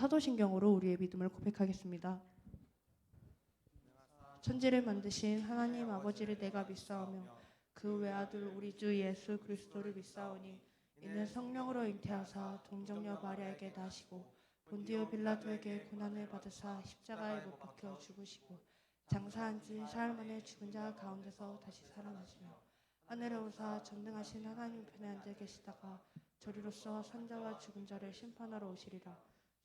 사도신경으로 우리의 믿음을 고백하겠습니다. 천지를 만드신 하나님 아버지를 내가 믿사오며 그 외아들 우리 주 예수 그리스도를 믿사오니 이는 성령으로 잉태하사 동정녀 마리아에게 나시고 본디오 빌라도에게 고난을 받으사 십자가에 못 박혀 죽으시고 장사한 지 사흘 만에 죽은 자 가운데서 다시 살아나시며 하늘에 오사 전능하신 하나님 편에 앉아 계시다가 저리로서 산자와 죽은 자를 심판하러 오시리라.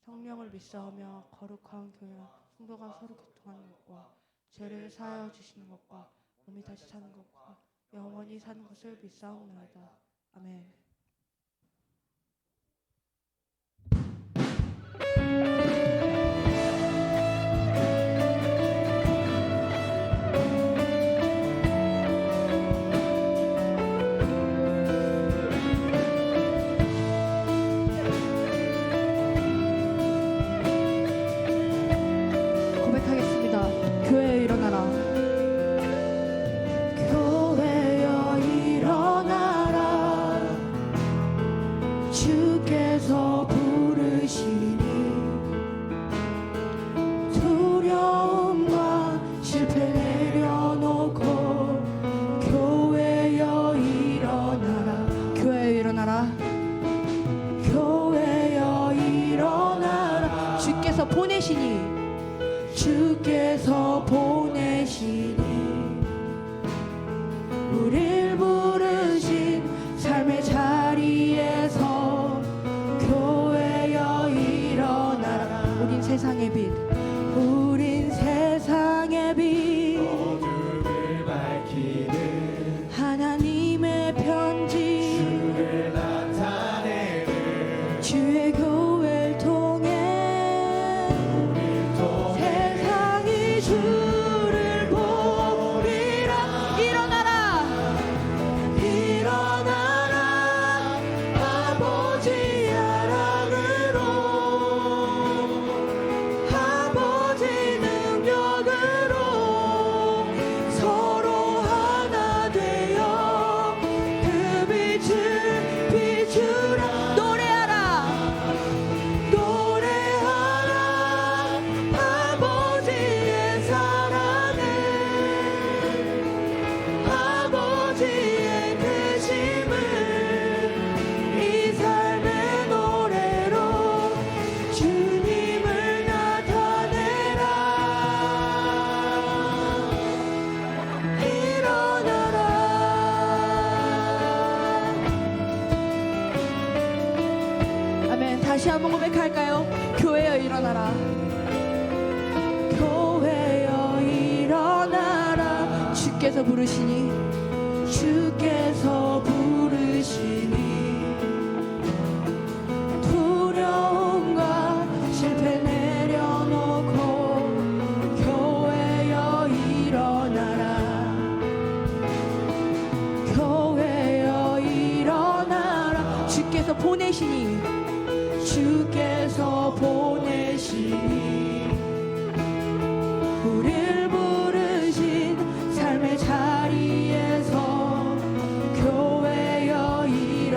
성령을 믿사오며 거룩한 교회와 성도가 서로 교통하는 것과 죄를 사하여 주시는 것과 몸이 다시 사는 것과 영원히 사는 것을 믿사옵나이다. 아멘. 고백하겠습니다. 교회에 일어나라. 교회여 일어나라. 주께서 부르시니 두려움과 실패 내려놓고 교회여 일어나라. 교회여 일어나라. 교회여 일어나라. 주께서 보내시니 주께서 보내시니 우릴 부르신 삶의 자리에서 교회여 일어나라. 우린 세상의 빛, 우린 세상의 빛, 어둠을 밝히는 하나님의 편지, 주를 나타내는 주의 교회를 통해 세상이 주를 보리라. 일어나라. 일어나라. 아버지의 사랑으로 아버지 능력으로 서로 하나 되어 그 빛을 비추라. 노래하라. 노래하라. 아버지의 사랑을 아버지의 되심을 이 삶의 노래로 주님을 나타내라. 일어나라. 아멘. 다시 한번 고백할까요? 교회여 일어나라. 교회여 일어나라. 주께서 부르시니 주께서 부르시니 두려움과 실패 내려놓고 교회여 일어나라. 교회여 일어나라. 주께서 보내시니 주께서 보내시니 우릴 부르신 삶의 자리에서 교회여 일어나라.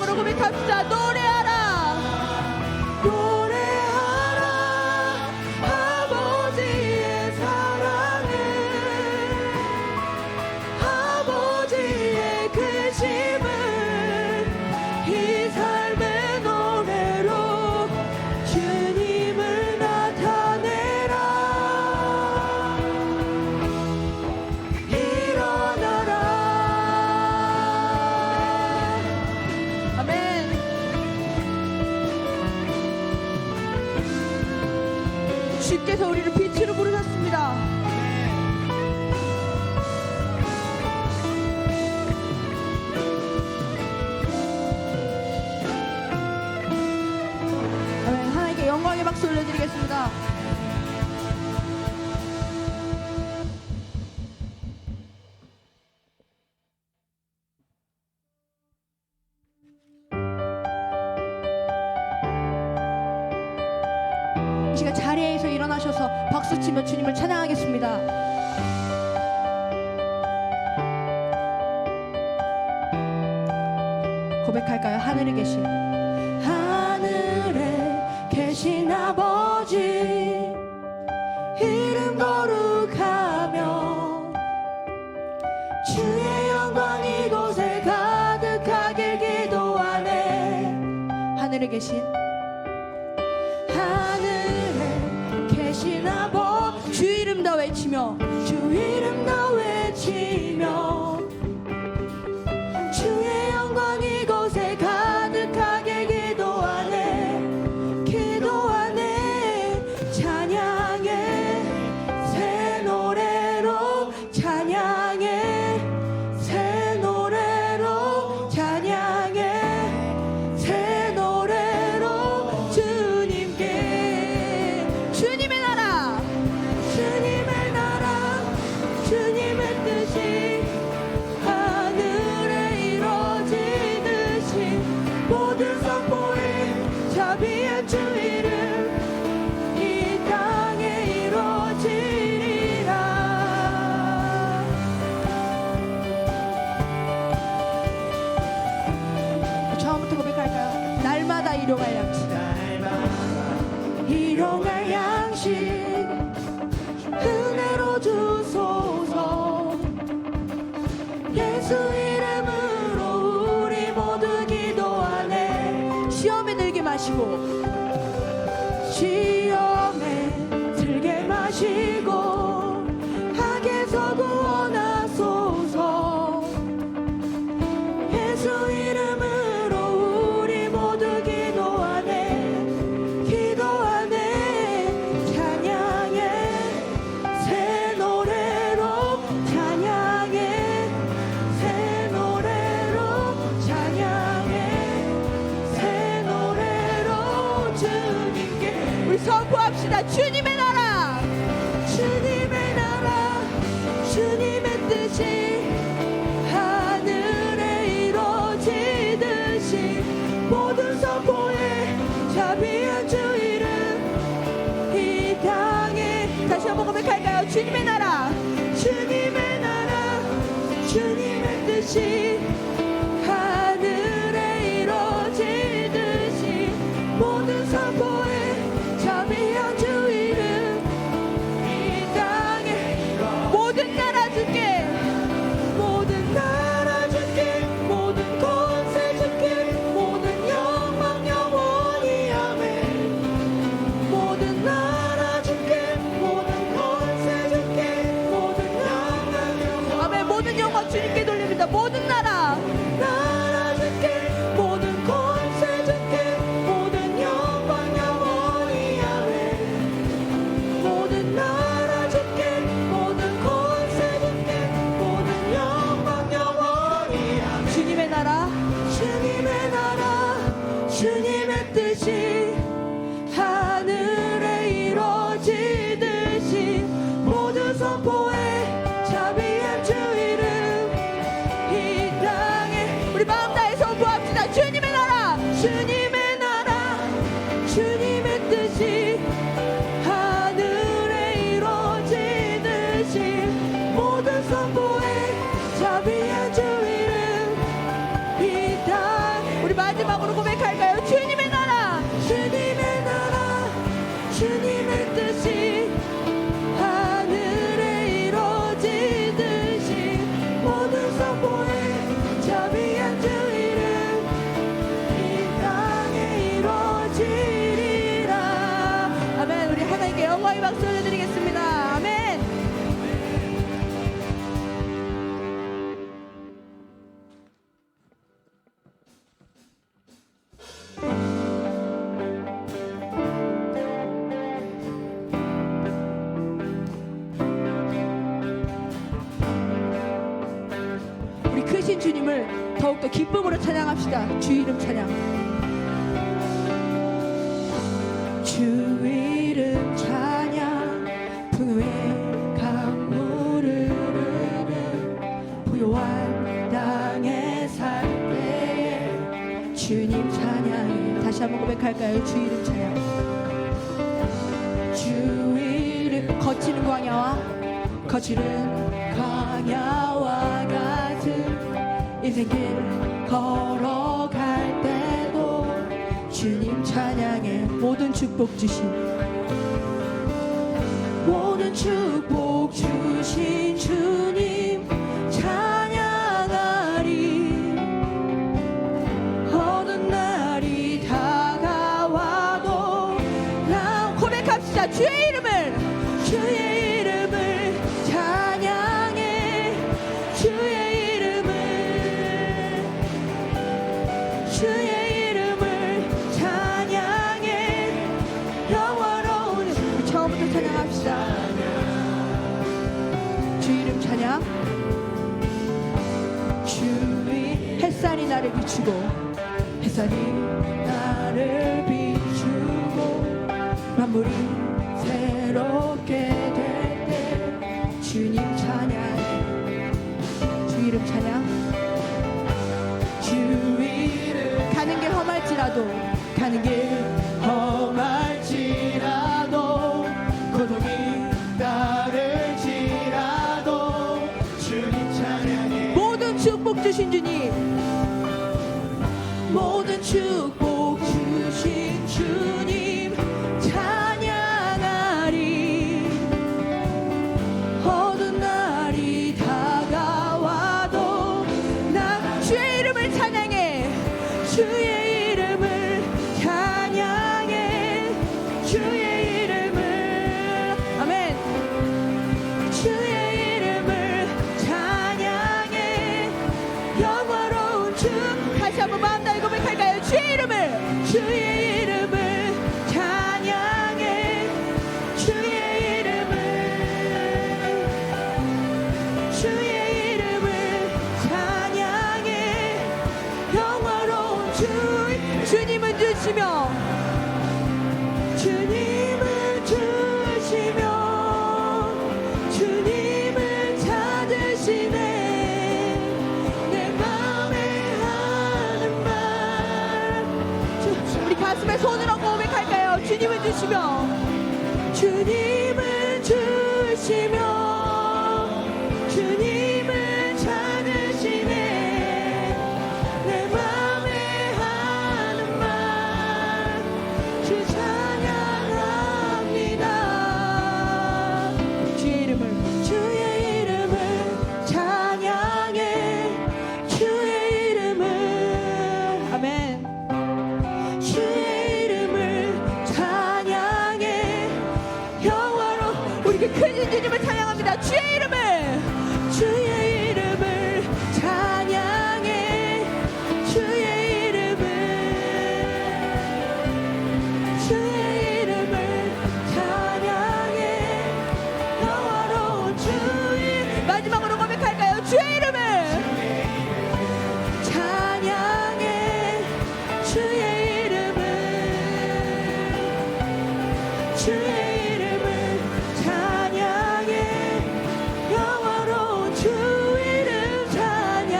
마음으로 고백합시다. 노래하라. 노래하라. 아버지의 사랑을, 아버지의 크심을 이 삶의 노래로 주님을 나타내라. 일어나라. 아멘. 주께서 우리를 빛으로 부르셨습니다. 아멘. 하나님께 영광의 박수 올려드리겠습니다. 이 시간 자리에서 일어나셔서 박수치며 주님을 찬양하겠습니다. 고백할까요? 하늘에 계신, 하늘에 계신 아버지 이름 거룩하며 주의 영광 이곳에 가득하길 기도하네. 하늘에 계신, 하늘에 계신 아버지 주 이름 다 외치며, 주 이름 다 외치며 주의 영광 이곳에 가득하게 기도하네. 기도하네. 찬양해 새 노래로, 찬양해 새 노래로, 찬양해 새 노래로 주님께. 주님의 나라, 주님의 나라, 주님의 뜻이 하늘에 이루어지듯이 모든 선포에 자비한 주 이름 이 땅에 이루어지리라. 처음부터 고백할까요? 날마다 일용할 양식, 일용할 양식 은혜로 주소서. 예수 이름으로 우리 모두 기도하네. 시험에 들게 마시고, 시험에 들게 마시고 악에서 구원하소서. 예수 이름으로 우리 모두 기도하네. 기도하네. 찬양해 새 노래로, 찬양해 새 노래로, 찬양해 새 노래로 주님께. 우리 선포합시다. 주님의 나라, 주님의 나라, 주님의 뜻이 하늘에 이루어지듯이 모든 선포에 자비한 주 이름 이 땅에. 다시 한번 고백할까요? 주님의 나라, 주님의 나라, 주님의 뜻이 하늘에 이루어지듯이 모든 선포에 자비한 주 이름 이 땅에. 모든 나라 주께, 모든 나라 주께, 모든 권세 주께, 모든 영광 영원히 아멘. 모든 나라 주께, 모든 권세 주께, 모든 영광 영원히 아멘. 모든 영광 주님께 돌립니다. 모든 나라, 나라 주께, 모든 권세 주께, 모든 영광 영원히 아멘. 모든 나라 주께, 모든 권세 주께, 모든 영광 영원히 아멘. 주님의 나라, 주님의 나라, 주님의 뜻이 하늘에 이루어지듯이 모든 선포에 자비한 주 이름 이 땅에 보혜 자비한 주 이름 이 땅에 이루어지리라. 아멘. 우리 하나님께 영광의 박수 올려드리겠습니다. 아멘. 우리 크신 주님을 더욱더 기쁨으로 찬양합시다. 주 이름 찬양. 주 이름 찬양 풍요의 강물을 흐르는 부요한 땅에 살 때에 주님 찬양해. 다시 한번 고백할까요? 주 이름 찬양. 주 이름 거치는 광야와 거칠은 광야와 같은 인생길 걸어갈 때도 주님 찬양해. 모든 축복 주신 주님 찬양하리. 어느 날이 다가와도 나 고백합시다. 주의 이름을 찬양해. 주의 이름을 찬양해. 영원로운 처음부터 찬양합시다. 주 이름 찬양. 주의 햇살이 나를 비추고 만물이 새롭게 될 때 주님 찬양해. 주 이름 찬양. 주 이름 가는 길 험할지라도 고통이 따를지라도 주님 찬양해. 모든 축복 주신 주님 찬양하리. 어두운 날이 다가와도 나 주의 이름을 찬양해. 주의 이름을 찬양해. 주의 이름을 아멘. 주의 이름을 찬양해. 영원로운 주. 다시 한번 마음 다해 고백할까요? 주의 이름을 찬양해. 주의 이름을 찬양해. 영원로운 주. 주님을 주시며 주님을 찾으시네. 내 맘에 하는 말. 우리 가슴에 손을 얹고 고백할까요? 주님을 주시며 주님을 찾으시네. 내 맘에 하는 말 주 찬양합니다. 주의 이름을 찬양해. 주의 이름을 아멘. 주의 이름을 찬양해. 영원로 우리 그 큰 주님을 찬양합니다. 주의 이름을 찬양해. 주의 이름을 찬양해. 영원로운 주의. 마지막으로 고백할까요? 주의 이름을 찬양해. 주의 이름을 찬양해. 영원로운 주 이름 찬양.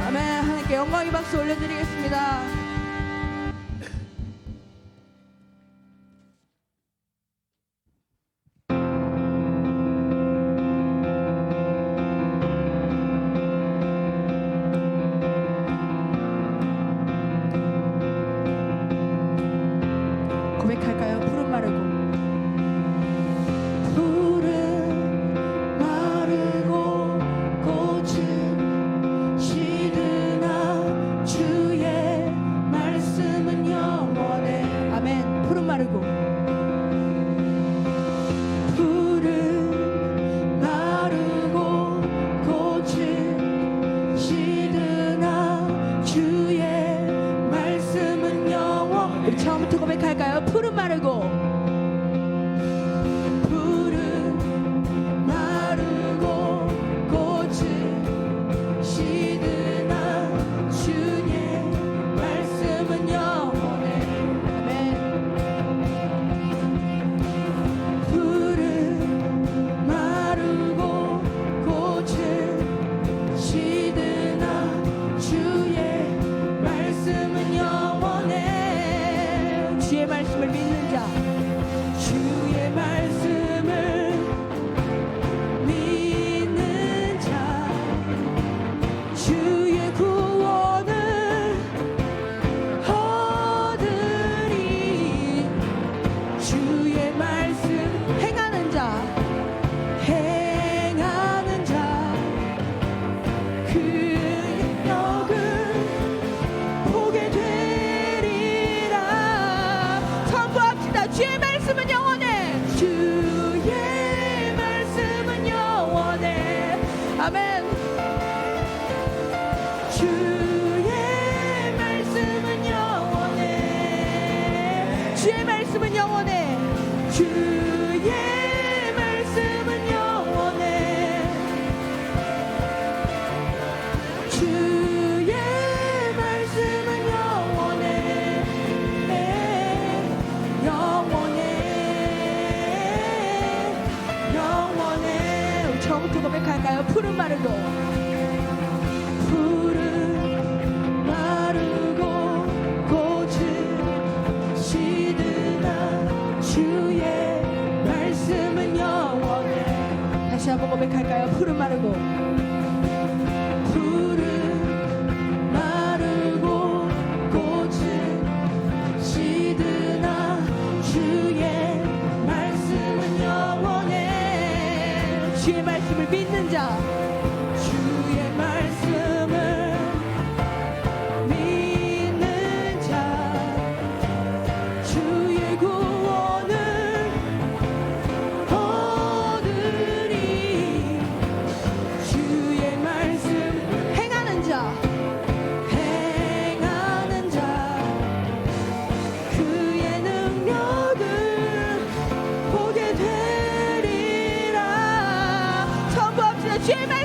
아멘. 하나님께 영광의 박수 올려드리겠습니다. 고백할까요? 푸른 마르고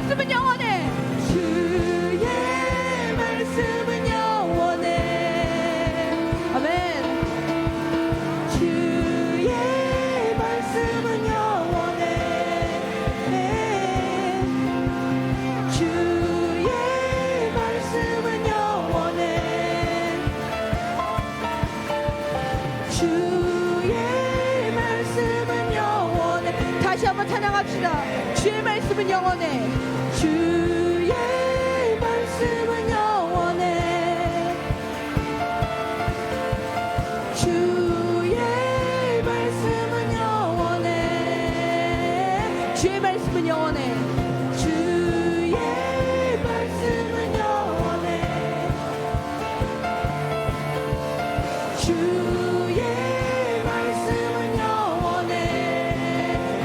말씀은 영원해. 주의 말씀은 영원해. 아멘. 주의 말씀은 영원해. 주의 말씀은 영원해. 주의 말씀은 영원해. 다시 한번 찬양합시다. 주의 말씀은 영원해. 주의 말씀은 영원해. 주의 말씀은 영원해. 주의 말씀은 영원해. 주의 말씀은 영원해. 주의 말씀은 영원해.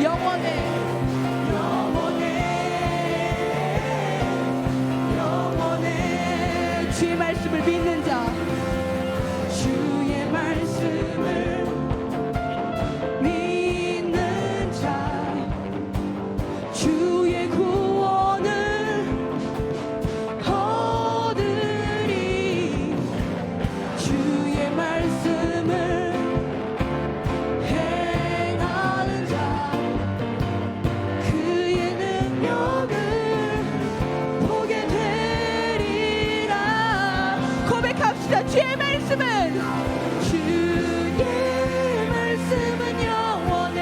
영원해. 영원해. 주의 말씀을 믿는 자, 주의 말씀을 믿는 자, 주의 구원을 얻으리. 주의 말씀을 행하는 자, 그의 능력을 보게 되리라. 고백합시다. 주의 말씀은 영원해. 주의 말씀은 영원해.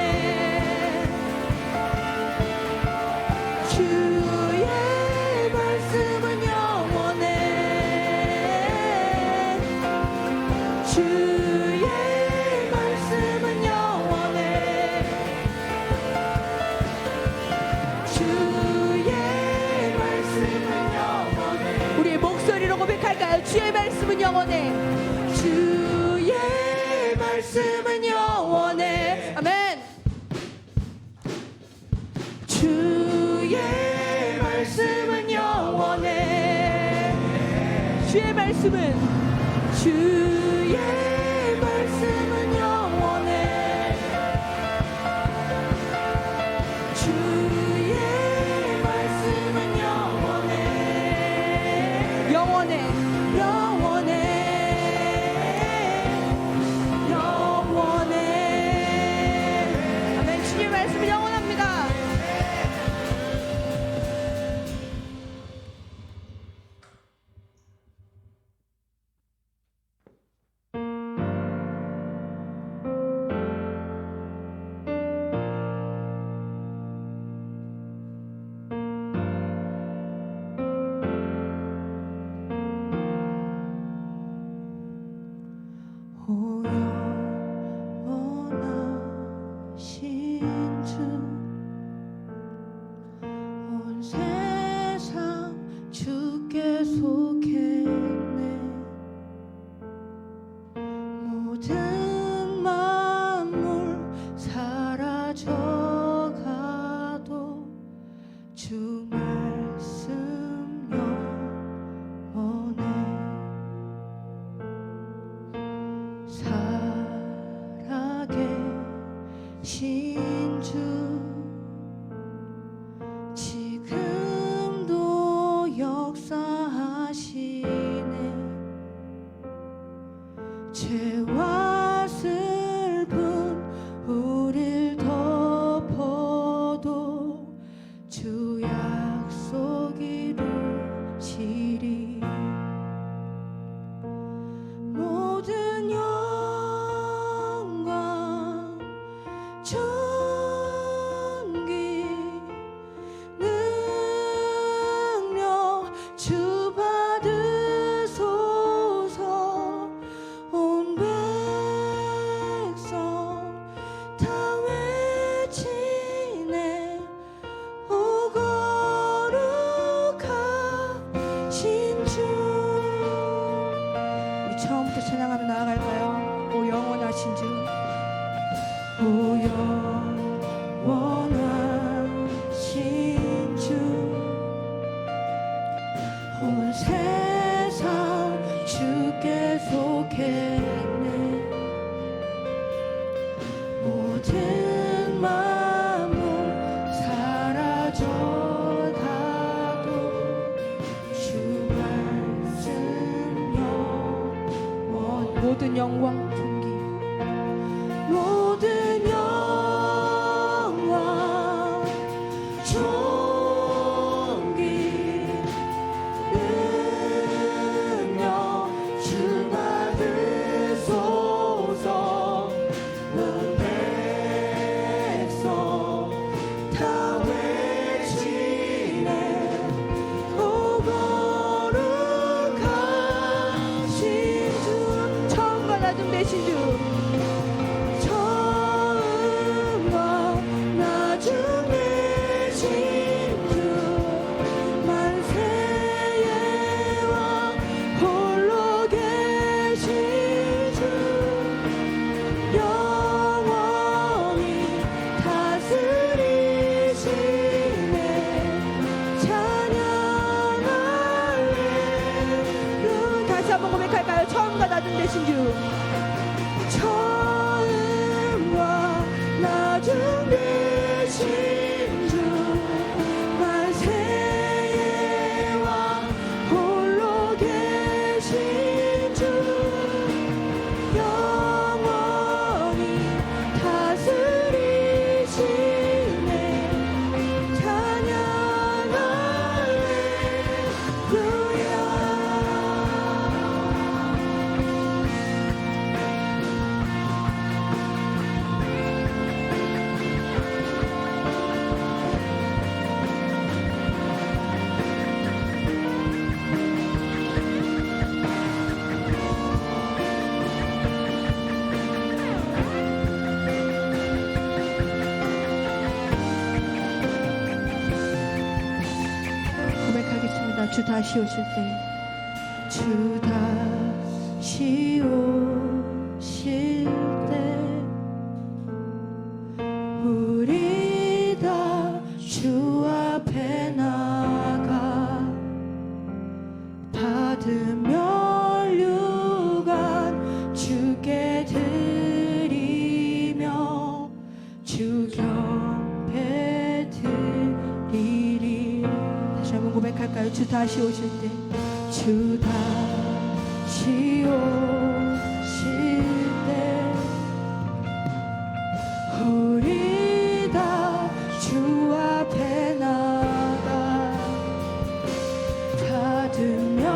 주의 말씀은 영원해. 주의 말씀은 영원해. 우리의 목소리로 고백할까요? 주의 말씀은 영원해. 주의 말씀은 영원해. 아멘. 주의 말씀은 영원해. 주의 말씀은 주의 말씀은 영원해. 주의 말씀은 영원해. 영원해. 영원해. 영원해. 아멘. 주의 말씀은 영원합니다. 오 영원하신 주, 온 세상 주께 속했네. 모든 만물 사라져가도 주 말씀 영원해. 살아계신 주, 지금도 역사하시네. 죄와 슬픔 우릴 덮어도 주 약속 이루시리. 모든 영광 존귀 능력 주 받으소서. 온 백성 다 외치네. 오 거룩하신 주. 우리 처음부터 찬양하며 나아갈까요? 오 영원하신 주, 오 영원하신 주, 온 세상 주께 속했네. 모든 만물 사라져 다 모든 영광 존귀 모든 영광 존귀 능력 주 받으소서. 온 백성 다 외치네. 오 거룩하신 주, 처음과 나중 되신 주, 처음과 나중 되신 주, 만세의 왕 홀로 계신 주, 영원히 다스리시네. 찬양할래. 다시 한번 고백할까요? 처음과 나중 되신 주, 처음과 나중 되신 주, 만세의 왕 홀로 계신 주, 영원히 다스리시네. 고백하겠습니다. 주 다시 오실 때, 주 다시 오실 때 우리 다 주 앞에 나가 받으며 류관 주께 드리며 주 경배 드리리. 다시 한번 고백할까요? 주 다시 오실 때, 주 다시 오실 때 우리 다 주 앞에 나가 받으며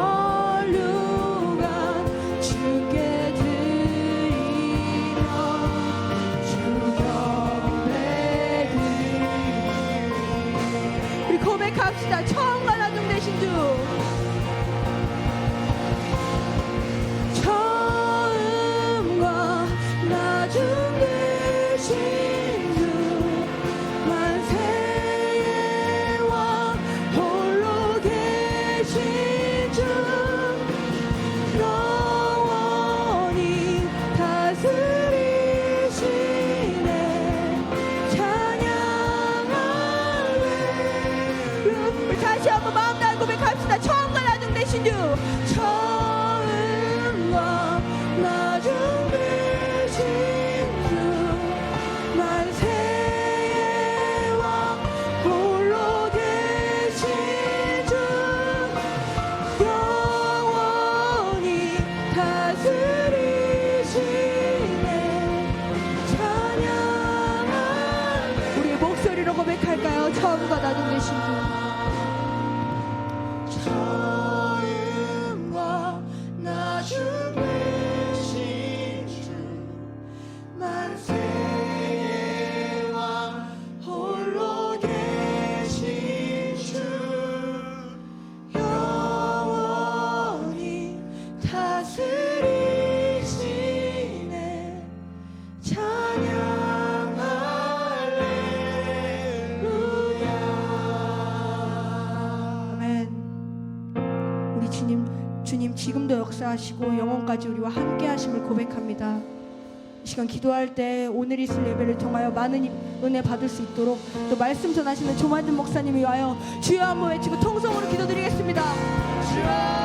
류관 주께 드리며 주 경배 드리리. 우리 고백합시다. 처음과 나중 되신 주, 처음과 나중 되신 주, 만세의 왕 홀로 계신 주, 영원히 다스리시네. 찬양할래. 우리 다시 한번 마음 다해 고백합시다. 처음과 나중 되신 주, 처음과 나중 되신 주, 만세의 왕 홀로 계신 주, 영원히 다스리시네. 찬양할래. 우리의 목소리로 고백할까요? 처음과 나중 되신 주, 처음과 나중 되신 주, 만세의 왕 홀로 계신 주, 영원히 다스리시네. 찬양할렐루야. 아멘. 우리 주님 지금도 역사하시고 영원까지 우리와 함께 하심을 고백합니다. 이 시간 기도할 때 오늘 있을 예배를 통하여 많은 은혜 받을 수 있도록, 또 말씀 전하시는 조만진 목사님이 와요 주여 한번 외치고 통성으로 기도드리겠습니다. 주여.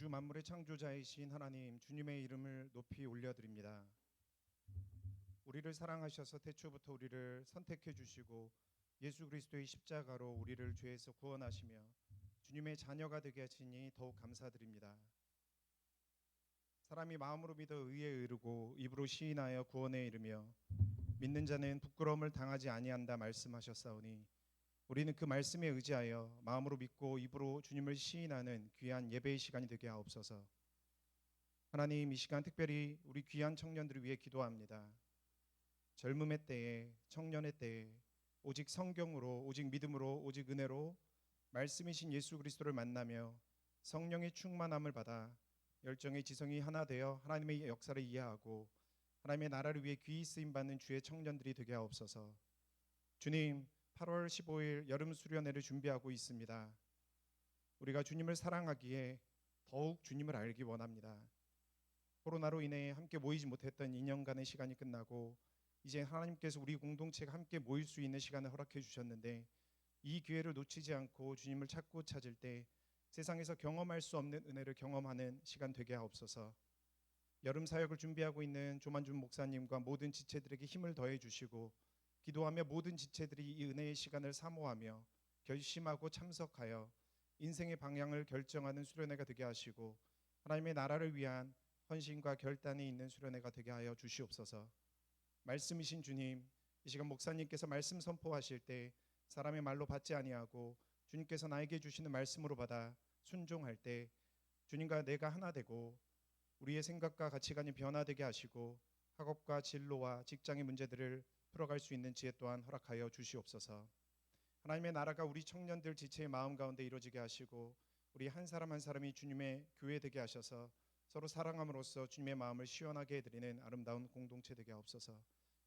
우주 만물의 창조자이신 하나님 주님의 이름을 높이 올려드립니다. 우리를 사랑하셔서 태초부터 우리를 선택해 주시고 예수 그리스도의 십자가로 우리를 죄에서 구원하시며 주님의 자녀가 되게 하시니 더욱 감사드립니다. 사람이 마음으로 믿어 의에 이르고 입으로 시인하여 구원에 이르며 믿는 자는 부끄러움을 당하지 아니한다 말씀하셨사오니 우리는 그 말씀에 의지하여 마음으로 믿고 입으로 주님을 시인하는 귀한 예배의 시간이 되게 하옵소서. 하나님, 이 시간 특별히 우리 귀한 청년들을 위해 기도합니다. 젊음의 때에, 청년의 때에 오직 성경으로, 오직 믿음으로, 오직 은혜로 말씀이신 예수 그리스도를 만나며 성령의 충만함을 받아 열정의 지성이 하나 되어 하나님의 역사를 이해하고 하나님의 나라를 위해 귀히 쓰임 받는 주의 청년들이 되게 하옵소서. 주님, 8월 15일 여름 수련회를 준비하고 있습니다. 우리가 주님을 사랑하기에 더욱 주님을 알기 원합니다. 코로나로 인해 함께 모이지 못했던 2년간의 시간이 끝나고 이제 하나님께서 우리 공동체가 함께 모일 수 있는 시간을 허락해 주셨는데 이 기회를 놓치지 않고 주님을 찾고 찾을 때 세상에서 경험할 수 없는 은혜를 경험하는 시간 되게 하옵소서. 여름 사역을 준비하고 있는 조만준 목사님과 모든 지체들에게 힘을 더해 주시고 기도하며 모든 지체들이 이 은혜의 시간을 사모하며 결심하고 참석하여 인생의 방향을 결정하는 수련회가 되게 하시고 하나님의 나라를 위한 헌신과 결단이 있는 수련회가 되게 하여 주시옵소서. 말씀이신 주님, 이 시간 목사님께서 말씀 선포하실 때 사람의 말로 받지 아니하고 주님께서 나에게 주시는 말씀으로 받아 순종할 때 주님과 내가 하나 되고 우리의 생각과 가치관이 변화되게 하시고 학업과 진로와 직장의 문제들을 풀어갈 수 있는 지혜 또한 허락하여 주시옵소서. 하나님의 나라가 우리 청년들 지체의 마음 가운데 이루어지게 하시고 우리 한 사람 한 사람이 주님의 교회 되게 하셔서 서로 사랑함으로써 주님의 마음을 시원하게 해드리는 아름다운 공동체 되게 하옵소서.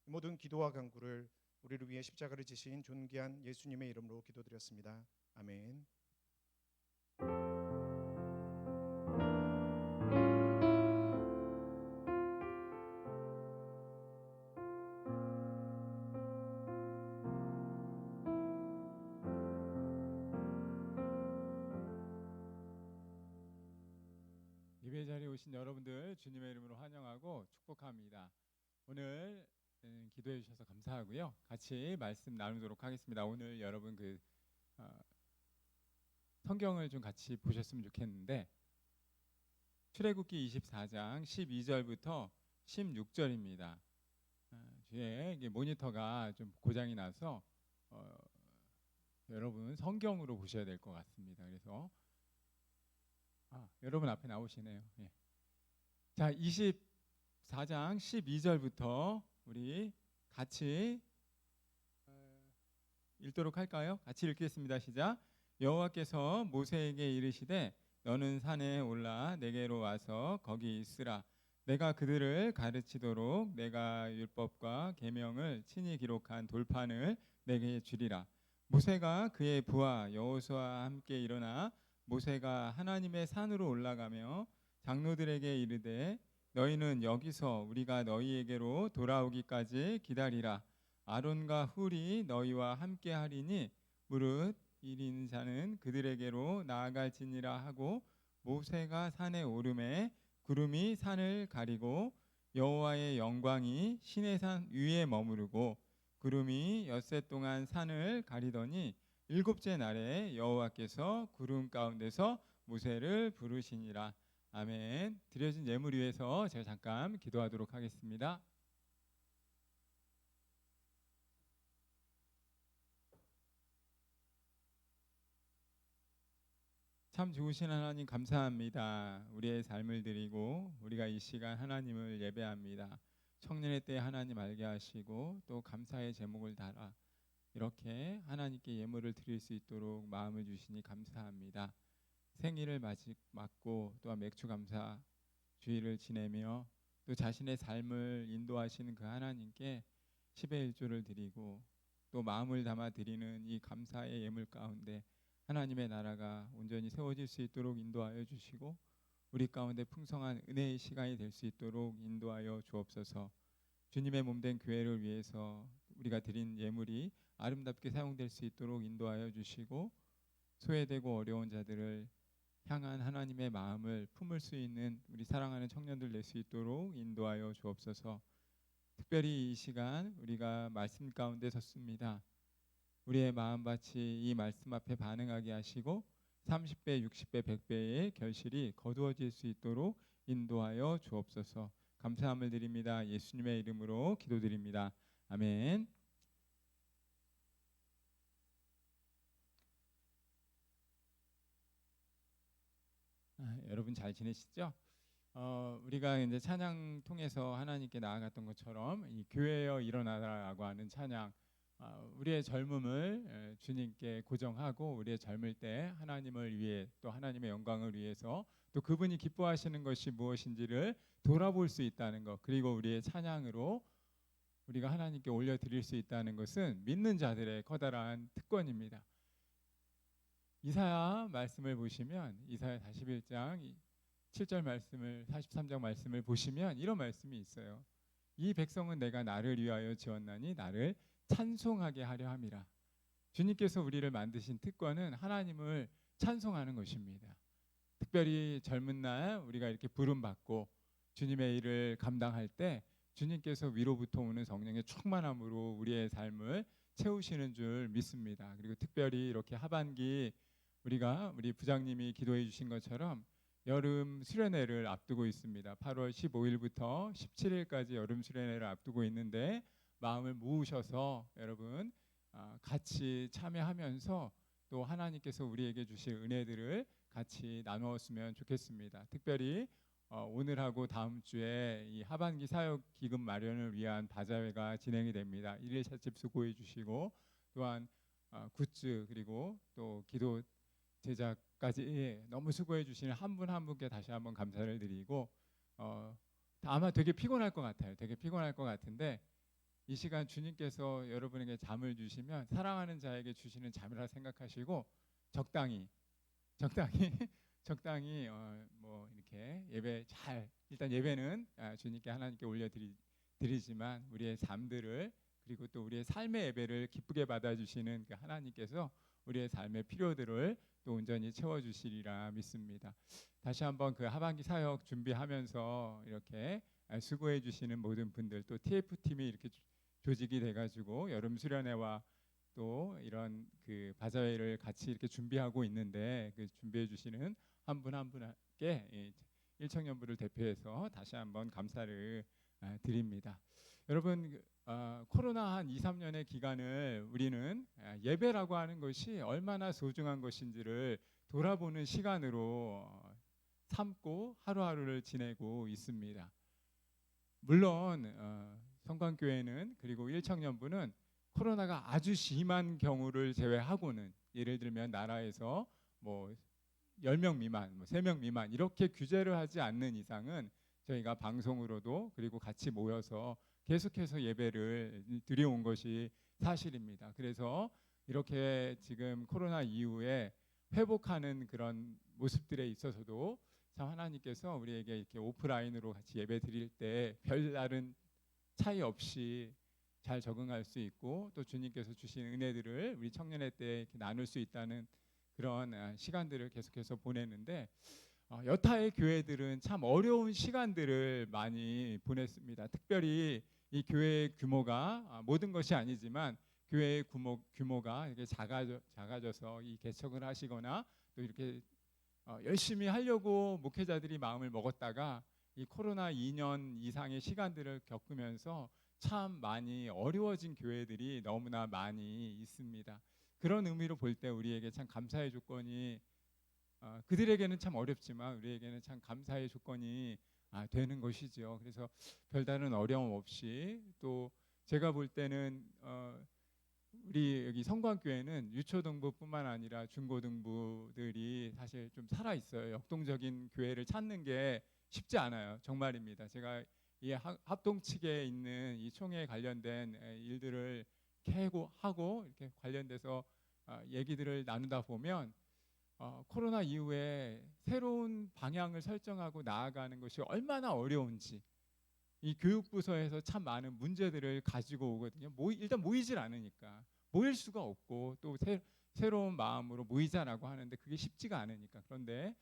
모든 기도와 간구를 우리를 위해 십자가를 지신 존귀한 예수님의 이름으로 기도드렸습니다. 아멘. 예배 자리에 오신 여러분들 주님의 이름으로 환영하고 축복합니다. 오늘 기도해 주셔서 감사하고요. 같이 말씀 나누도록 하겠습니다. 오늘 여러분 성경을 좀 같이 보셨으면 좋겠는데 출애굽기 24장 12절부터 16절입니다. 뒤에 이게 모니터가 좀 고장이 나서 여러분 성경으로 보셔야 될 것 같습니다. 그래서 여러분 앞에 나오시네요. 예. 자, 24장 12절부터 우리 같이 읽도록 할까요? 같이 읽겠습니다. 시작. 여호와께서 모세에게 이르시되 너는 산에 올라 내게로 와서 거기 있으라. 내가 그들을 가르치도록 내가 율법과 계명을 친히 기록한 돌판을 내게 주리라. 모세가 그의 부하 여호수아와 함께 일어나 모세가 하나님의 산으로 올라가며 장로들에게 이르되 너희는 여기서 우리가 너희에게로 돌아오기까지 기다리라. 아론과 훌이 너희와 함께 하리니 무릇 이린 자는 그들에게로 나아갈지니라 하고 모세가 산에 오르매 구름이 산을 가리고 여호와의 영광이 시내산 위에 머무르고 구름이 엿새 동안 산을 가리더니 일곱째 날에 여호와께서 구름 가운데서 모세를 부르시니라. 아멘. 드려진 예물 위해서 제가 잠깐 기도하도록 하겠습니다. 참 좋으신 하나님 감사합니다. 우리의 삶을 드리고 우리가 이 시간 하나님을 예배합니다. 청년의 때 하나님 알게 하시고 또 감사의 제목을 달아 이렇게 하나님께 예물을 드릴 수 있도록 마음을 주시니 감사합니다. 생일을 맞고 또한 맥주 감사 주일을 지내며 또 자신의 삶을 인도하시는 그 하나님께 10의 1조를 드리고 또 마음을 담아 드리는 이 감사의 예물 가운데 하나님의 나라가 온전히 세워질 수 있도록 인도하여 주시고 우리 가운데 풍성한 은혜의 시간이 될 수 있도록 인도하여 주옵소서. 주님의 몸된 교회를 위해서 우리가 드린 예물이 아름답게 사용될 수 있도록 인도하여 주시고 소외되고 어려운 자들을 향한 하나님의 마음을 품을 수 있는 우리 사랑하는 청년들 될 수 있도록 인도하여 주옵소서. 특별히 이 시간 우리가 말씀 가운데 섰습니다. 우리의 마음밭이 이 말씀 앞에 반응하게 하시고 30배, 60배, 100배의 결실이 거두어질 수 있도록 인도하여 주옵소서. 감사함을 드립니다. 예수님의 이름으로 기도드립니다. 아멘. 여러분 잘 지내시죠? 우리가 이제 찬양 통해서 하나님께 나아갔던 것처럼 이 교회여 일어나라라고 하는 찬양, 우리의 젊음을 주님께 고정하고 우리의 젊을 때 하나님을 위해 또 하나님의 영광을 위해서 또 그분이 기뻐하시는 것이 무엇인지를 돌아볼 수 있다는 것, 그리고 우리의 찬양으로 우리가 하나님께 올려드릴 수 있다는 것은 믿는 자들의 커다란 특권입니다. 이사야 말씀을 보시면 이사야 41장 7절 말씀을 43장 말씀을 보시면 이런 말씀이 있어요. 이 백성은 내가 나를 위하여 지었나니 나를 찬송하게 하려 함이라. 주님께서 우리를 만드신 특권은 하나님을 찬송하는 것입니다. 특별히 젊은 날 우리가 이렇게 부름받고 주님의 일을 감당할 때 주님께서 위로부터 오는 성령의 충만함으로 우리의 삶을 채우시는 줄 믿습니다. 그리고 특별히 이렇게 하반기 우리 부장님이 기도해 주신 것처럼 여름 수련회를 앞두고 있습니다. 8월 15일부터 17일까지 여름 수련회를 앞두고 있는데 마음을 모으셔서 여러분 같이 참여하면서 또 하나님께서 우리에게 주실 은혜들을 같이 나누었으면 좋겠습니다. 특별히 오늘하고 다음 주에 이 하반기 사역 기금 마련을 위한 바자회가 진행이 됩니다. 일일 찻집 수고해 주시고 또한 굿즈 그리고 또 기도 제작까지 너무 수고해 주시는 한 분 한 분께 다시 한번 감사를 드리고 아마 되게 피곤할 것 같아요. 되게 피곤할 것 같은데 이 시간 주님께서 여러분에게 잠을 주시면 사랑하는 자에게 주시는 잠이라 생각하시고 적당히 뭐 이렇게 예배 일단 예배는 주님께 하나님께 올려드리지만 우리의 삶들을 그리고 또 우리의 삶의 예배를 기쁘게 받아주시는 그 하나님께서 우리의 삶의 필요들을 또 온전히 채워주시리라 믿습니다. 다시 한번 그 하반기 사역 준비하면서 이렇게 수고해 주시는 모든 분들 또 TF팀이 이렇게 조직이 돼가지고 여름 수련회와 또 이런 그 바자회를 같이 이렇게 준비하고 있는데 그 준비해 주시는 한 분 한 분께 일청년부를 대표해서 다시 한번 감사를 드립니다. 여러분 코로나 한 2, 3년의 기간을 우리는 예배라고 하는 것이 얼마나 소중한 것인지를 돌아보는 시간으로 삼고 하루하루를 지내고 있습니다. 물론 성광교회는 그리고 일청년부는 코로나가 아주 심한 경우를 제외하고는 예를 들면 나라에서 뭐 10명 미만, 뭐 3명 미만 이렇게 규제를 하지 않는 이상은 저희가 방송으로도 그리고 같이 모여서 계속해서 예배를 드려온 것이 사실입니다. 그래서 이렇게 지금 코로나 이후에 회복하는 그런 모습들에 있어서도 참 하나님께서 우리에게 이렇게 오프라인으로 같이 예배 드릴 때 별다른 차이 없이 잘 적응할 수 있고 또 주님께서 주신 은혜들을 우리 청년회 때 이렇게 나눌 수 있다는 그런 시간들을 계속해서 보내는데 여타의 교회들은 참 어려운 시간들을 많이 보냈습니다. 특별히 이 교회의 규모가 모든 것이 아니지만 교회의 규모가 이렇게 작아져서 이 개척을 하시거나 또 이렇게 열심히 하려고 목회자들이 마음을 먹었다가 이 코로나 2년 이상의 시간들을 겪으면서 참 많이 어려워진 교회들이 너무나 많이 있습니다. 그런 의미로 볼 때 우리에게 참 감사의 조건이 그들에게는 참 어렵지만 우리에게는 참 감사의 조건이 되는 것이죠. 그래서 별다른 어려움 없이 또 제가 볼 때는 우리 여기 성광교회는 유초등부뿐만 아니라 중고등부들이 사실 좀 살아 있어요. 역동적인 교회를 찾는 게 쉽지 않아요. 정말입니다. 제가 이 합동 측에 있는 이 총회에 관련된 일들을 하고 이렇게 관련돼서 얘기들을 나누다 보면 코로나 이후에 새로운 방향을 설정하고 나아가는 것이 얼마나 어려운지 이 교육부서에서 참 많은 문제들을 가지고 오거든요. 일단 모이질 않으니까 모일 수가 없고 또 새로운 마음으로 모이자라고 하는데 그게 쉽지가 않으니까. 그런데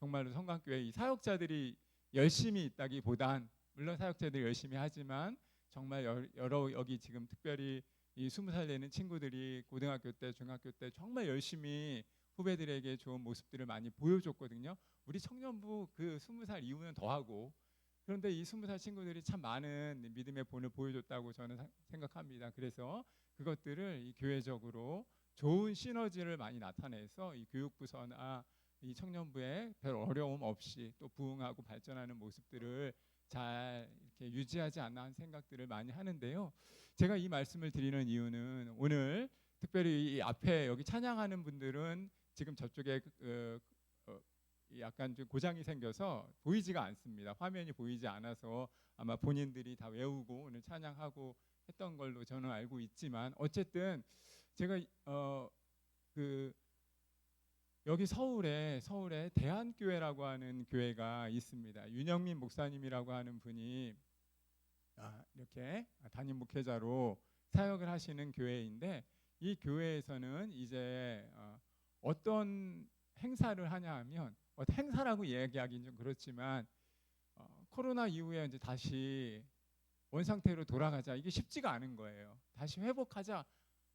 정말로 성강교회 이 사역자들이 열심히 있다기보단 물론 사역자들이 열심히 하지만 정말 여러 여기 지금 특별히 이 20살 되는 친구들이 고등학교 때 중학교 때 정말 열심히 후배들에게 좋은 모습들을 많이 보여줬거든요. 우리 청년부 그 20살 이후는 더하고 그런데 이 20살 친구들이 참 많은 믿음의 본을 보여줬다고 저는 생각합니다. 그래서 그것들을 이 교회적으로 좋은 시너지를 많이 나타내서 이 교육부서나 이 청년부에 별 어려움 없이 또 부흥하고 발전하는 모습들을 잘 이렇게 유지하지 않나 하는 생각들을 많이 하는데요. 제가 이 말씀을 드리는 이유는 오늘 특별히 이 앞에 여기 찬양하는 분들은 지금 저쪽에 약간 좀 고장이 생겨서 보이지가 않습니다. 화면이 보이지 않아서 아마 본인들이 다 외우고 오늘 찬양하고 했던 걸로 저는 알고 있지만 어쨌든 제가 여기 서울에 대한교회라고 하는 교회가 있습니다. 윤영민 목사님이라고 하는 분이 이렇게 담임 목회자로 사역을 하시는 교회인데 이 교회에서는 이제 어떤 행사를 하냐 하면 행사라고 얘기하기는 좀 그렇지만 코로나 이후에 이제 다시 원상태로 돌아가자 이게 쉽지가 않은 거예요. 다시 회복하자.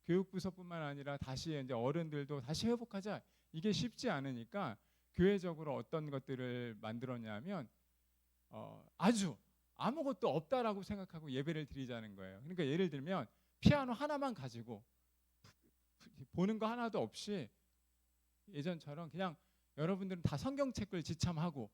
교육부서뿐만 아니라 다시 이제 어른들도 다시 회복하자. 이게 쉽지 않으니까 교회적으로 어떤 것들을 만들었냐면 아주 아무것도 없다라고 생각하고 예배를 드리자는 거예요. 그러니까 예를 들면 피아노 하나만 가지고 보는 거 하나도 없이 예전처럼 그냥 여러분들은 다 성경책을 지참하고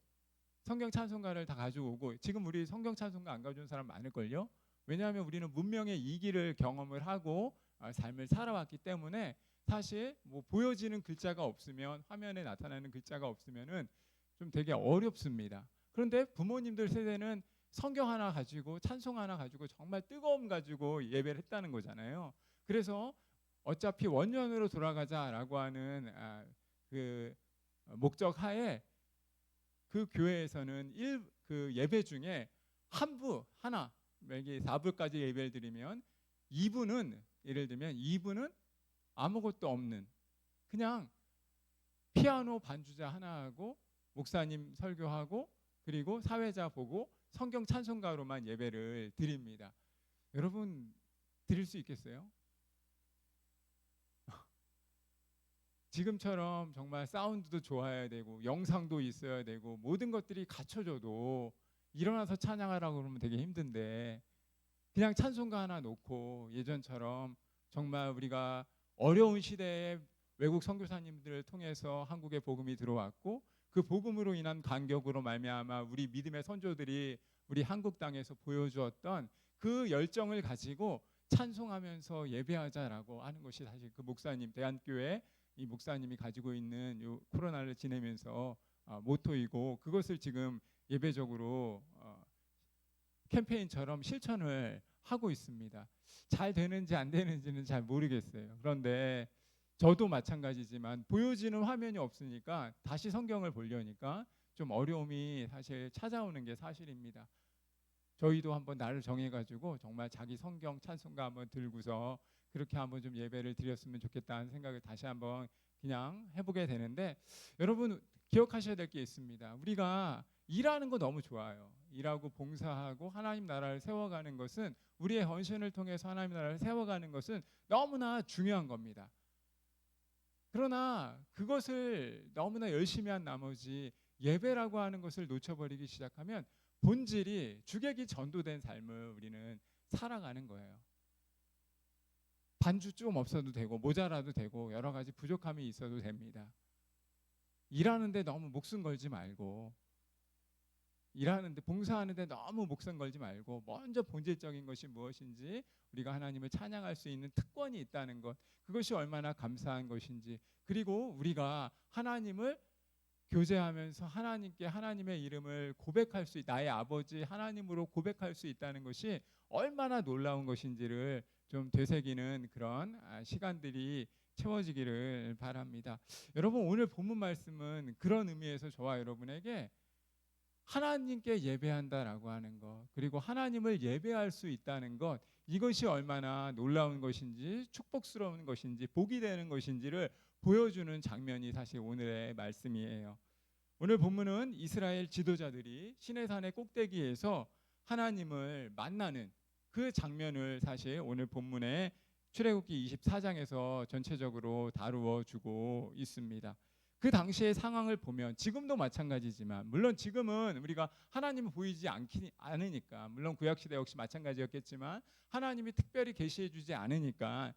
성경 찬송가를 다 가지고 오고 지금 우리 성경 찬송가 안 가져온 사람 많을걸요. 왜냐하면 우리는 문명의 이기를 경험을 하고 삶을 살아왔기 때문에 사실 뭐 보여지는 글자가 없으면 화면에 나타나는 글자가 없으면은 좀 되게 어렵습니다. 그런데 부모님들 세대는 성경 하나 가지고 찬송 하나 가지고 정말 뜨거움 가지고 예배를 했다는 거잖아요. 그래서 어차피 원년으로 돌아가자라고 하는 그 목적 하에 그 교회에서는 그 예배 중에 하나 여기 4부까지 예배를 드리면 2부는 예를 들면 2부는 아무것도 없는 그냥 피아노 반주자 하나 하고 목사님 설교하고 그리고 사회자 보고 성경 찬송가로만 예배를 드립니다. 여러분 드릴 수 있겠어요? 지금처럼 정말 사운드도 좋아야 되고 영상도 있어야 되고 모든 것들이 갖춰져도 일어나서 찬양하라고 그러면 되게 힘든데 그냥 찬송가 하나 놓고 예전처럼 정말 우리가 어려운 시대에 외국 선교사님들을 통해서 한국에 복음이 들어왔고 그 복음으로 인한 간격으로 말미암아 우리 믿음의 선조들이 우리 한국 땅에서 보여주었던 그 열정을 가지고 찬송하면서 예배하자라고 하는 것이 사실 그 목사님 대한교회 이 목사님이 가지고 있는 요 코로나를 지내면서 모토이고 그것을 지금 예배적으로 캠페인처럼 실천을 하고 있습니다. 잘 되는지 안 되는지는 잘 모르겠어요. 그런데 저도 마찬가지지만 보여지는 화면이 없으니까 다시 성경을 보려니까 좀 어려움이 사실 찾아오는 게 사실입니다. 저희도 한번 날을 정해가지고 정말 자기 성경 찬송가 한번 들고서 그렇게 한번 좀 예배를 드렸으면 좋겠다는 생각을 다시 한번 그냥 해보게 되는데 여러분 기억하셔야 될 게 있습니다. 우리가 일하는 거 너무 좋아요. 일하고 봉사하고 하나님 나라를 세워가는 것은 우리의 헌신을 통해서 하나님 나라를 세워가는 것은 너무나 중요한 겁니다. 그러나 그것을 너무나 열심히 한 나머지 예배라고 하는 것을 놓쳐버리기 시작하면 본질이 주객이 전도된 삶을 우리는 살아가는 거예요. 반주 좀 없어도 되고 모자라도 되고 여러 가지 부족함이 있어도 됩니다. 일하는데 너무 목숨 걸지 말고 일하는데 봉사하는데 너무 목숨 걸지 말고 먼저 본질적인 것이 무엇인지 우리가 하나님을 찬양할 수 있는 특권이 있다는 것 그것이 얼마나 감사한 것인지 그리고 우리가 하나님을 교제하면서 하나님께 하나님의 이름을 고백할 수 나의 아버지 하나님으로 고백할 수 있다는 것이 얼마나 놀라운 것인지를 좀 되새기는 그런 시간들이 채워지기를 바랍니다. 여러분 오늘 본문 말씀은 그런 의미에서 저와 여러분에게 하나님께 예배한다라고 하는 것 그리고 하나님을 예배할 수 있다는 것 이것이 얼마나 놀라운 것인지 축복스러운 것인지 복이 되는 것인지를 보여주는 장면이 사실 오늘의 말씀이에요. 오늘 본문은 이스라엘 지도자들이 시내산의 꼭대기에서 하나님을 만나는 그 장면을 사실 오늘 본문의 출애굽기 24장에서 전체적으로 다루어 주고 있습니다. 그 당시의 상황을 보면 지금도 마찬가지지만, 물론 지금은 우리가 하나님을 보이지 않으니까, 물론 구약시대 역시 마찬가지였겠지만 하나님이 특별히 계시해 주지 않으니까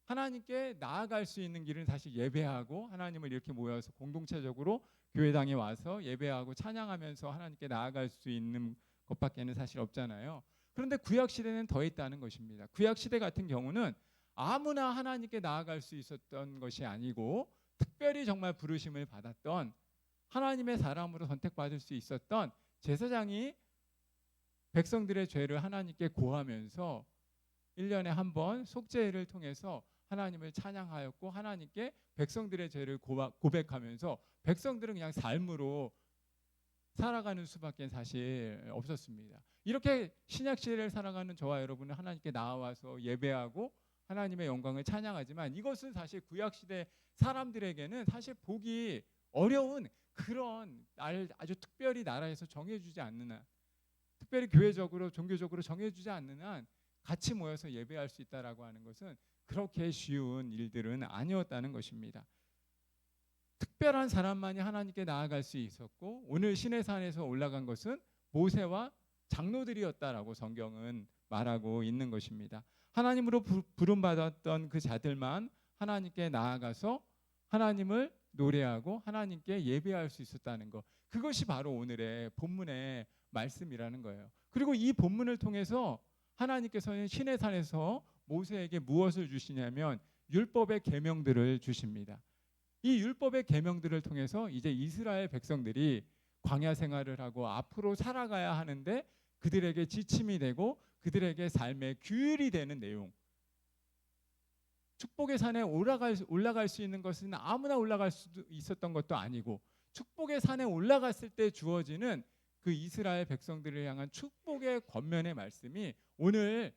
하나님께 나아갈 수 있는 길은 사실 예배하고, 하나님을 이렇게 모여서 공동체적으로 교회당에 와서 예배하고 찬양하면서 하나님께 나아갈 수 있는 것밖에는 사실 없잖아요. 그런데 구약시대는 더 있다는 것입니다. 구약시대 같은 경우는 아무나 하나님께 나아갈 수 있었던 것이 아니고, 특별히 정말 부르심을 받았던 하나님의 사람으로 선택받을 수 있었던 제사장이 백성들의 죄를 하나님께 고하면서 1년에 한 번 속죄를 통해서 하나님을 찬양하였고, 하나님께 백성들의 죄를 고백하면서 백성들은 그냥 삶으로 살아가는 수밖에 사실 없었습니다. 이렇게 신약 시대를 살아가는 저와 여러분은 하나님께 나와서 예배하고 하나님의 영광을 찬양하지만, 이것은 사실 구약 시대 사람들에게는 사실 보기 어려운 그런 아주 특별히 나라에서 정해주지 않는 한, 특별히 교회적으로 종교적으로 정해주지 않는 한 같이 모여서 예배할 수 있다라고 하는 것은 그렇게 쉬운 일들은 아니었다는 것입니다. 특별한 사람만이 하나님께 나아갈 수 있었고, 오늘 시내산에서 올라간 것은 모세와 장로들이었다라고 성경은 말하고 있는 것입니다. 하나님으로 부름받았던 그 자들만 하나님께 나아가서 하나님을 노래하고 하나님께 예배할 수 있었다는 것, 그것이 바로 오늘의 본문의 말씀이라는 거예요. 그리고 이 본문을 통해서 하나님께서는 시내산에서 모세에게 무엇을 주시냐면 율법의 계명들을 주십니다. 이 율법의 계명들을 통해서 이제 이스라엘 백성들이 광야 생활을 하고 앞으로 살아가야 하는데 그들에게 지침이 되고 그들에게 삶의 규율이 되는 내용. 축복의 산에 올라갈 수 있는 것은 아무나 올라갈 수 있었던 것도 아니고, 축복의 산에 올라갔을 때 주어지는 그 이스라엘 백성들을 향한 축복의 권면의 말씀이 오늘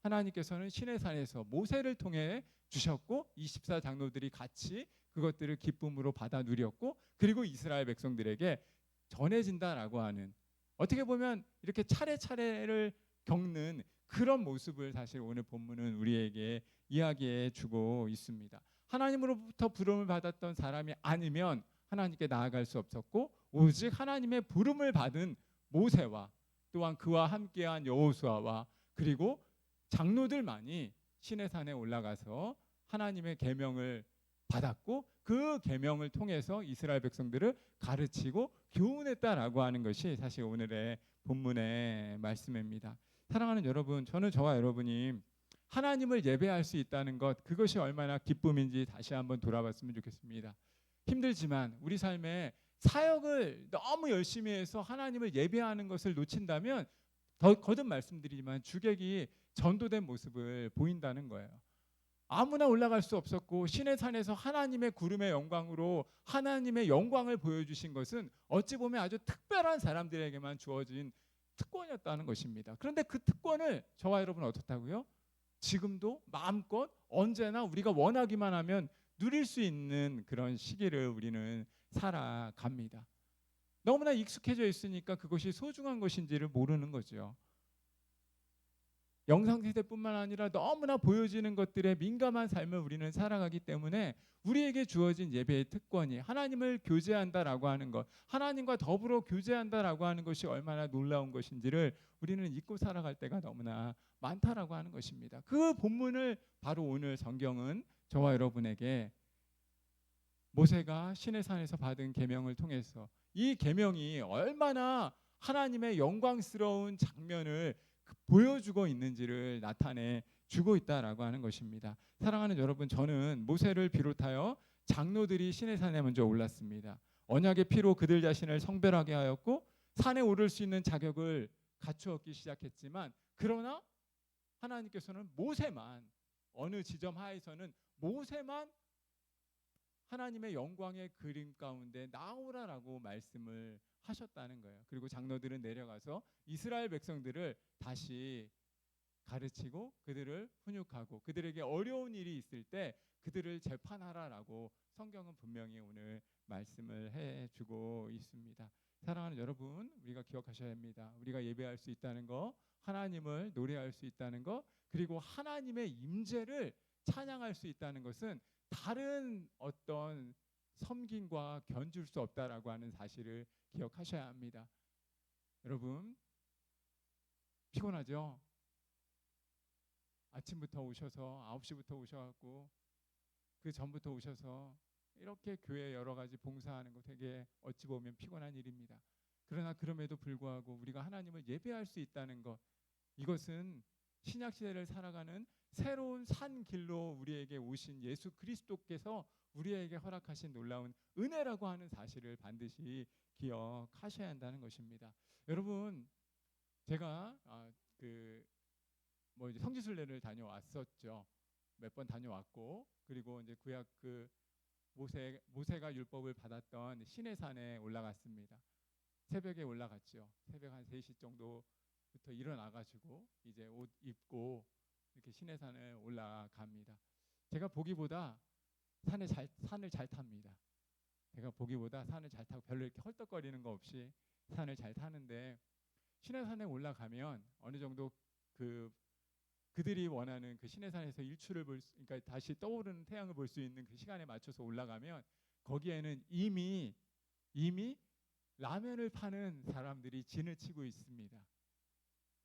하나님께서는 시내산에서 모세를 통해 주셨고, 24장로들이 같이 그것들을 기쁨으로 받아 누렸고, 그리고 이스라엘 백성들에게 전해진다라고 하는, 어떻게 보면 이렇게 차례차례를 겪는 그런 모습을 사실 오늘 본문은 우리에게 이야기해 주고 있습니다. 하나님으로부터 부름을 받았던 사람이 아니면 하나님께 나아갈 수 없었고, 오직 하나님의 부름을 받은 모세와 또한 그와 함께한 여호수아와 그리고 장로들만이 시내산에 올라가서 하나님의 계명을 받았고, 그 계명을 통해서 이스라엘 백성들을 가르치고 교훈했다라고 하는 것이 사실 오늘의 본문의 말씀입니다. 사랑하는 여러분, 저는 저와 여러분이 하나님을 예배할 수 있다는 것, 그것이 얼마나 기쁨인지 다시 한번 돌아봤으면 좋겠습니다. 힘들지만 우리 삶에 사역을 너무 열심히 해서 하나님을 예배하는 것을 놓친다면, 더 거듭 말씀드리지만 주객이 전도된 모습을 보인다는 거예요. 아무나 올라갈 수 없었고, 시내산에서 하나님의 구름의 영광으로 하나님의 영광을 보여주신 것은 어찌 보면 아주 특별한 사람들에게만 주어진 특권이었다는 것입니다. 그런데 그 특권을 저와 여러분은 어떻다고요? 지금도 마음껏 언제나 우리가 원하기만 하면 누릴 수 있는 그런 시기를 우리는 살아갑니다. 너무나 익숙해져 있으니까 그것이 소중한 것인지를 모르는 거죠. 영상세대뿐만 아니라 너무나 보여지는 것들에 민감한 삶을 우리는 살아가기 때문에 우리에게 주어진 예배의 특권이 하나님을 교제한다라고 하는 것, 하나님과 더불어 교제한다라고 하는 것이 얼마나 놀라운 것인지를 우리는 잊고 살아갈 때가 너무나 많다라고 하는 것입니다. 그 본문을 바로 오늘 성경은 저와 여러분에게 모세가 시내산에서 받은 계명을 통해서 이 계명이 얼마나 하나님의 영광스러운 장면을 보여주고 있는지를 나타내 주고 있다라고 하는 것입니다. 사랑하는 여러분, 저는 모세를 비롯하여 장로들이 시내산에 먼저 올랐습니다. 언약의 피로 그들 자신을 성별하게 하였고 산에 오를 수 있는 자격을 갖추었기 시작했지만, 그러나 하나님께서는 모세만, 어느 지점 하에서는 모세만 하나님의 영광의 그림 가운데 나오라라고 말씀을 하셨다는 거예요. 그리고 장로들은 내려가서 이스라엘 백성들을 다시 가르치고 그들을 훈육하고 그들에게 어려운 일이 있을 때 그들을 재판하라라고 성경은 분명히 오늘 말씀을 해주고 있습니다. 사랑하는 여러분, 우리가 기억하셔야 합니다. 우리가 예배할 수 있다는 거, 하나님을 노래할 수 있다는 거, 그리고 하나님의 임재를 찬양할 수 있다는 것은 다른 어떤 섬김과 견줄 수 없다라고 하는 사실을 기억하셔야 합니다. 여러분, 피곤하죠? 아침부터 오셔서 9시부터 오셔갖고 그 전부터 오셔서 이렇게 교회 여러 가지 봉사하는 거 되게 어찌 보면 피곤한 일입니다. 그러나 그럼에도 불구하고 우리가 하나님을 예배할 수 있다는 것, 이것은 신약 시대를 살아가는 새로운 산 길로 우리에게 오신 예수 그리스도께서 우리에게 허락하신 놀라운 은혜라고 하는 사실을 반드시 기억하셔야 한다는 것입니다. 여러분, 제가 이제 성지순례를 다녀왔었죠. 몇 번 다녀왔고, 그리고 이제 구약 모세가 율법을 받았던 시내산에 올라갔습니다. 새벽에 올라갔죠. 새벽 한 3시 정도부터 일어나가지고 이제 옷 입고 이렇게 시내산에 올라갑니다. 제가 보기보다 산을 잘 탑니다. 제가 보기보다 산을 잘 타고 별로 이렇게 헐떡거리는 거 없이 산을 잘 타는데, 시내산에 올라가면 어느 정도 그들이 원하는 그 시내산에서 일출을 그러니까 다시 떠오르는 태양을 볼 수 있는 그 시간에 맞춰서 올라가면 거기에는 이미 라면을 파는 사람들이 진을 치고 있습니다.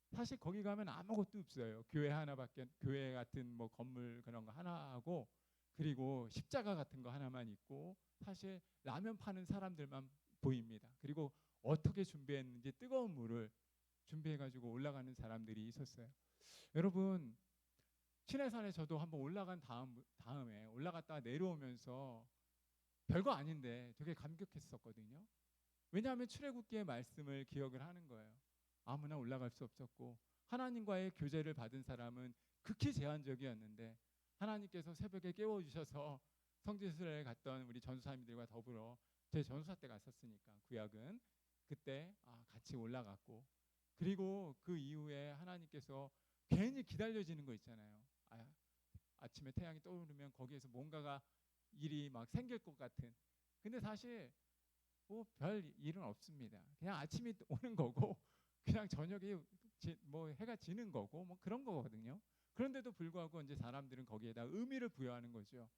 사실 거기 가면 아무것도 없어요. 교회 같은 뭐 건물 그런 거 하나 하고, 그리고 십자가 같은 거 하나만 있고, 사실 라면 파는 사람들만 보입니다. 그리고 어떻게 준비했는지 뜨거운 물을 준비해가지고 올라가는 사람들이 있었어요. 여러분, 시내산에 저도 한번 올라간 다음에 올라갔다가 내려오면서 별거 아닌데 되게 감격했었거든요. 왜냐하면 출애굽기의 말씀을 기억을 하는 거예요. 아무나 올라갈 수 없었고, 하나님과의 교제를 받은 사람은 극히 제한적이었는데, 하나님께서 새벽에 깨워주셔서 성지순례에 갔던 우리 전수사님들과 더불어, 제 전수사 때 갔었으니까 구약은 그때 같이 올라갔고, 그리고 그 이후에 하나님께서 괜히 기다려지는 거 있잖아요. 아침에 태양이 떠오르면 거기에서 뭔가가 일이 막 생길 것 같은. 근데 사실 뭐 별 일은 없습니다. 그냥 아침이 오는 거고, 그냥 저녁에 뭐 해가 지는 거고, 뭐 그런 거거든요. 그런데도 불구하고 이제 사람들은 거기에다 의미를 부여하는 거죠.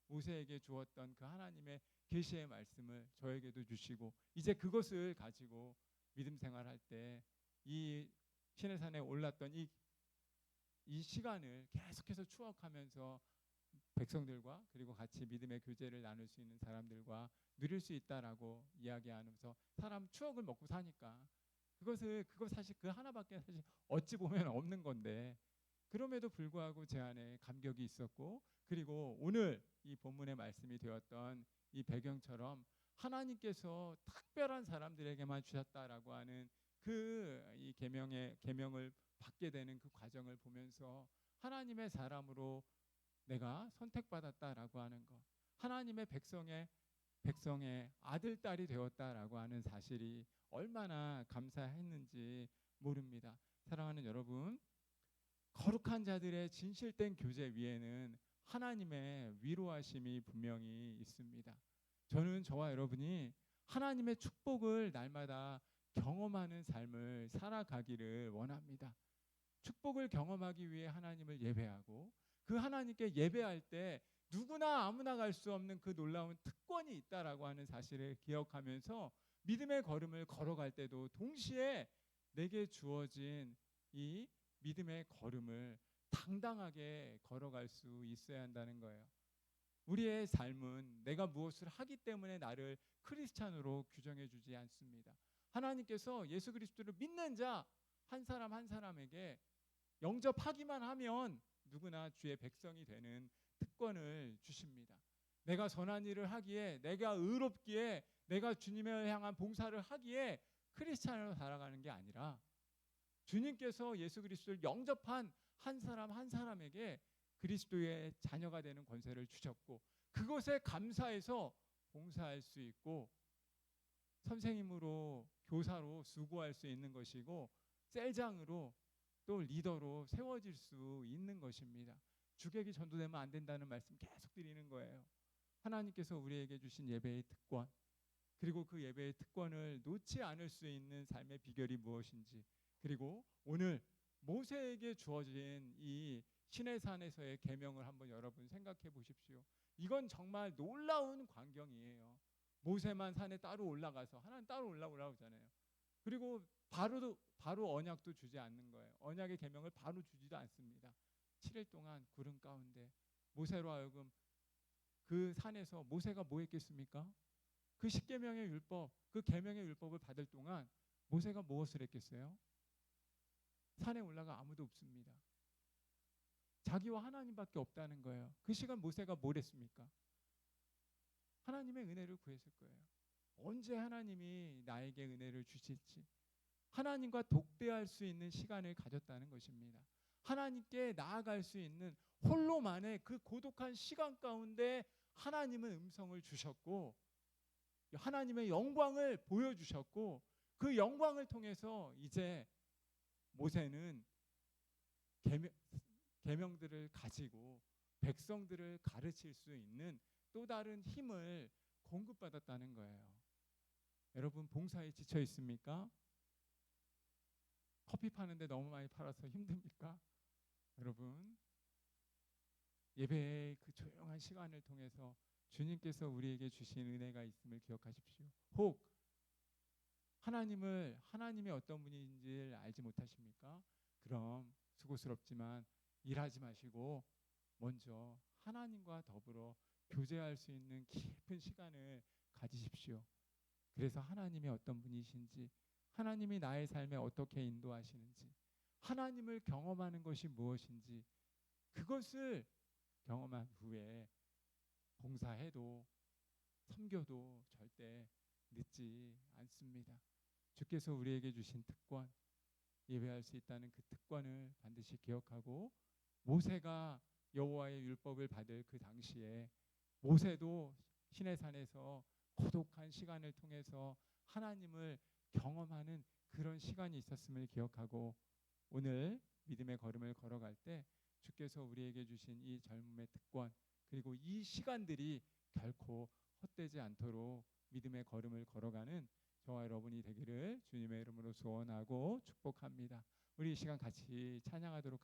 모세에게 주었던 그 하나님의 계시의 말씀을 저에게도 주시고, 이제 그것을 가지고 믿음 생활할 때 이 시내산에 올랐던 이 시간을 계속해서 추억하면서 백성들과, 그리고 같이 믿음의 교제를 나눌 수 있는 사람들과 누릴 수 있다라고 이야기하면서, 사람 추억을 먹고 사니까 그거 사실 그 하나밖에 사실 어찌 보면 없는 건데, 그럼에도 불구하고 제 안에 감격이 있었고, 그리고 오늘 이 본문의 말씀이 되었던 이 배경처럼 하나님께서 특별한 사람들에게만 주셨다라고 하는 이 계명을 받게 되는 그 과정을 보면서, 하나님의 사람으로 내가 선택받았다라고 하는 것, 하나님의 백성의 아들 딸이 되었다라고 하는 사실이 얼마나 감사했는지 모릅니다. 사랑하는 여러분, 거룩한 자들의 진실된 교제 위에는 하나님의 위로하심이 분명히 있습니다. 저는 저와 여러분이 하나님의 축복을 날마다 경험하는 삶을 살아가기를 원합니다. 축복을 경험하기 위해 하나님을 예배하고, 그 하나님께 예배할 때 누구나 아무나 갈 수 없는 그 놀라운 특권이 있다라고 하는 사실을 기억하면서 믿음의 걸음을 걸어갈 때도 동시에 내게 주어진 이 믿음의 걸음을 당당하게 걸어갈 수 있어야 한다는 거예요. 우리의 삶은 내가 무엇을 하기 때문에 나를 크리스찬으로 규정해 주지 않습니다. 하나님께서 예수 그리스도를 믿는 자 한 사람 한 사람에게 영접하기만 하면 누구나 주의 백성이 되는 특권을 주십니다. 내가 선한 일을 하기에, 내가 의롭기에, 내가 주님을 향한 봉사를 하기에 크리스찬으로 살아가는 게 아니라, 주님께서 예수 그리스도를 영접한 한 사람 한 사람에게 그리스도의 자녀가 되는 권세를 주셨고, 그것에 감사해서 봉사할 수 있고, 선생님으로 교사로 수고할 수 있는 것이고, 셀장으로 또 리더로 세워질 수 있는 것입니다. 주객이 전도되면 안 된다는 말씀 계속 드리는 거예요. 하나님께서 우리에게 주신 예배의 특권, 그리고 그 예배의 특권을 놓지 않을 수 있는 삶의 비결이 무엇인지, 그리고 오늘 모세에게 주어진 이 시내산에서의 계명을 한번 여러분 생각해 보십시오. 이건 정말 놀라운 광경이에요. 모세만 산에 따로 올라가서, 하나님 따로 올라오라고 하잖아요. 그리고 바로 언약도 주지 않는 거예요. 언약의 계명을 바로 주지도 않습니다. 7일 동안 구름 가운데 모세로 하여금 그 산에서 모세가 뭐 했겠습니까? 그 십계명의 율법, 그 계명의 율법을 받을 동안 모세가 무엇을 했겠어요? 산에 올라가 아무도 없습니다. 자기와 하나님밖에 없다는 거예요. 그 시간 모세가 뭘 했습니까? 하나님의 은혜를 구했을 거예요. 언제 하나님이 나에게 은혜를 주실지, 하나님과 독대할 수 있는 시간을 가졌다는 것입니다. 하나님께 나아갈 수 있는 홀로만의 그 고독한 시간 가운데 하나님은 음성을 주셨고, 하나님의 영광을 보여주셨고, 그 영광을 통해서 이제 모세는 계명들을 가지고 백성들을 가르칠 수 있는 또 다른 힘을 공급받았다는 거예요. 여러분, 봉사에 지쳐 있습니까? 커피 파는데 너무 많이 팔아서 힘듭니까? 여러분, 예배의 그 조용한 시간을 통해서 주님께서 우리에게 주신 은혜가 있음을 기억하십시오. 혹 하나님이 어떤 분인지를 알지 못하십니까? 그럼 수고스럽지만 일하지 마시고 먼저 하나님과 더불어 교제할 수 있는 깊은 시간을 가지십시오. 그래서 하나님이 어떤 분이신지, 하나님이 나의 삶에 어떻게 인도하시는지, 하나님을 경험하는 것이 무엇인지, 그것을 경험한 후에 봉사해도 섬겨도 절대 늦지 않습니다. 주께서 우리에게 주신 특권, 예배할 수 있다는 그 특권을 반드시 기억하고, 모세가 여호와의 율법을 받을 그 당시에 모세도 시내산에서 고독한 시간을 통해서 하나님을 경험하는 그런 시간이 있었음을 기억하고, 오늘 믿음의 걸음을 걸어갈 때 주께서 우리에게 주신 이 젊음의 특권, 그리고 이 시간들이 결코 헛되지 않도록 믿음의 걸음을 걸어가는 저와 여러분이 되기를 주님의 이름으로 소원하고 축복합니다. 우리 이 시간 같이 찬양하도록